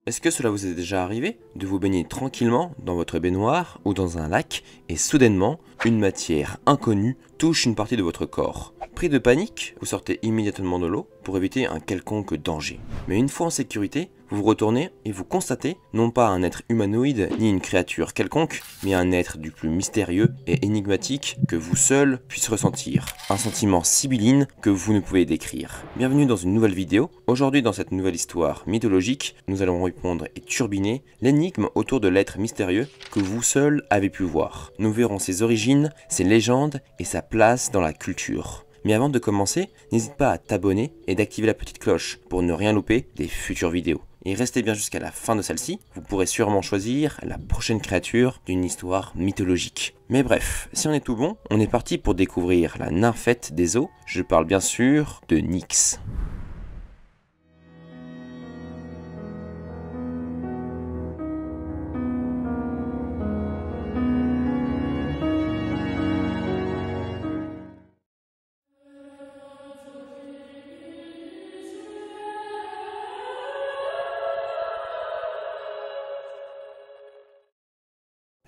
Est-ce que cela vous est déjà arrivé de vous baigner tranquillement dans votre baignoire ou dans un lac et soudainement, une matière inconnue touche une partie de votre corps? Pris de panique, vous sortez immédiatement de l'eau pour éviter un quelconque danger. Mais une fois en sécurité, vous vous retournez et vous constatez non pas un être humanoïde ni une créature quelconque, mais un être du plus mystérieux et énigmatique que vous seul puissiez ressentir. Un sentiment sibylline que vous ne pouvez décrire. Bienvenue dans une nouvelle vidéo. Aujourd'hui, dans cette nouvelle histoire mythologique, nous allons répondre et turbiner l'énigme autour de l'être mystérieux que vous seul avez pu voir. Nous verrons ses origines, ses légendes et sa place dans la culture. Mais avant de commencer, n'hésite pas à t'abonner et d'activer la petite cloche pour ne rien louper des futures vidéos. Et restez bien jusqu'à la fin de celle-ci, vous pourrez sûrement choisir la prochaine créature d'une histoire mythologique. Mais bref, si on est tout bon, on est parti pour découvrir la nymphette des eaux. Je parle bien sûr de Nyx.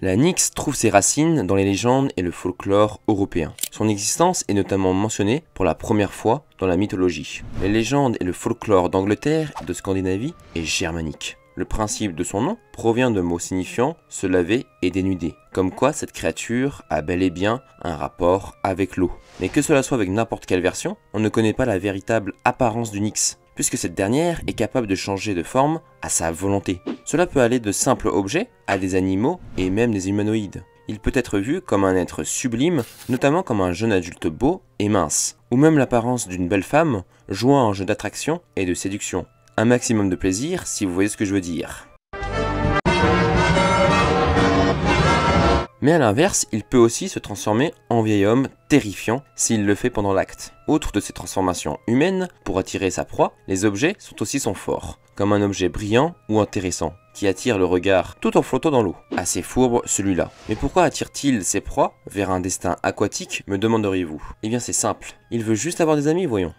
La Nyx trouve ses racines dans les légendes et le folklore européen. Son existence est notamment mentionnée pour la première fois dans la mythologie. Les légendes et le folklore d'Angleterre, de Scandinavie et germanique. Le principe de son nom provient de mots signifiant se laver et dénuder, comme quoi cette créature a bel et bien un rapport avec l'eau. Mais que cela soit avec n'importe quelle version, on ne connaît pas la véritable apparence du Nyx, puisque cette dernière est capable de changer de forme à sa volonté. Cela peut aller de simples objets à des animaux et même des humanoïdes. Il peut être vu comme un être sublime, notamment comme un jeune adulte beau et mince, ou même l'apparence d'une belle femme jouant à un jeu d'attraction et de séduction. Un maximum de plaisir si vous voyez ce que je veux dire. Mais à l'inverse, il peut aussi se transformer en vieil homme terrifiant s'il le fait pendant l'acte. Outre de ces transformations humaines, pour attirer sa proie, les objets sont aussi son fort, comme un objet brillant ou intéressant, qui attire le regard tout en flottant dans l'eau. Assez fourbe celui-là. Mais pourquoi attire-t-il ses proies vers un destin aquatique, me demanderiez-vous? Eh bien c'est simple, il veut juste avoir des amis, voyons.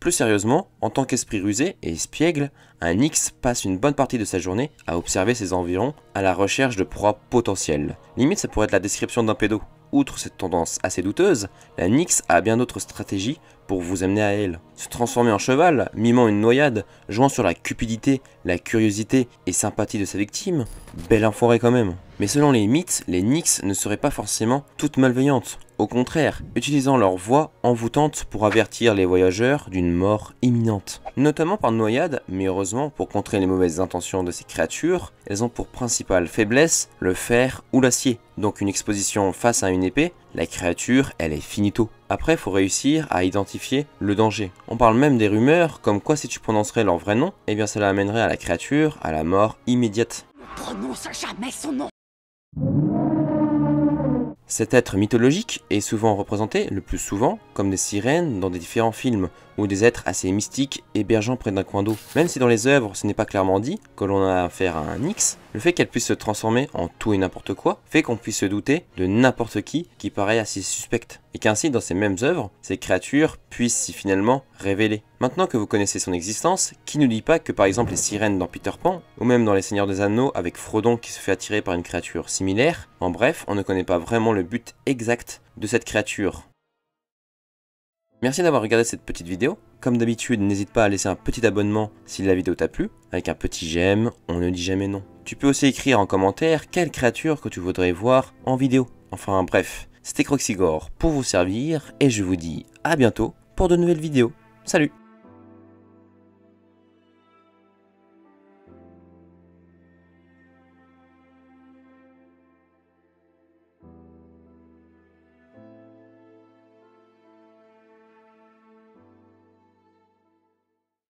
Plus sérieusement, en tant qu'esprit rusé et espiègle, un Nyx passe une bonne partie de sa journée à observer ses environs à la recherche de proies potentielles. Limite, ça pourrait être la description d'un pédo. Outre cette tendance assez douteuse, la Nyx a bien d'autres stratégies pour vous amener à elle. Se transformer en cheval, mimant une noyade, jouant sur la cupidité, la curiosité et sympathie de sa victime, belle enfoirée quand même. Mais selon les mythes, les Nyx ne seraient pas forcément toutes malveillantes. Au contraire, utilisant leur voix envoûtante pour avertir les voyageurs d'une mort imminente. Notamment par noyade, mais heureusement pour contrer les mauvaises intentions de ces créatures, elles ont pour principale faiblesse le fer ou l'acier. Donc une exposition face à une épée, la créature, elle est finito. Après, faut réussir à identifier le danger. On parle même des rumeurs, comme quoi si tu prononcerais leur vrai nom, eh bien cela amènerait à la créature à la mort immédiate. Ne prononce jamais son nom. Cet être mythologique est souvent représenté, le plus souvent, comme des sirènes dans des différents films, ou des êtres assez mystiques hébergeant près d'un coin d'eau. Même si dans les œuvres ce n'est pas clairement dit que l'on a affaire à un Nyx, le fait qu'elle puisse se transformer en tout et n'importe quoi fait qu'on puisse se douter de n'importe qui paraît assez suspecte, et qu'ainsi dans ces mêmes œuvres, ces créatures puissent s'y finalement révéler. Maintenant que vous connaissez son existence, qui ne dit pas que par exemple les sirènes dans Peter Pan, ou même dans Les Seigneurs des Anneaux avec Frodon qui se fait attirer par une créature similaire, en bref, on ne connaît pas vraiment le but exact de cette créature. Merci d'avoir regardé cette petite vidéo. Comme d'habitude, n'hésite pas à laisser un petit abonnement si la vidéo t'a plu. Avec un petit j'aime, on ne dit jamais non. Tu peux aussi écrire en commentaire quelle créature que tu voudrais voir en vidéo. Enfin bref, c'était Croxigore pour vous servir et je vous dis à bientôt pour de nouvelles vidéos. Salut!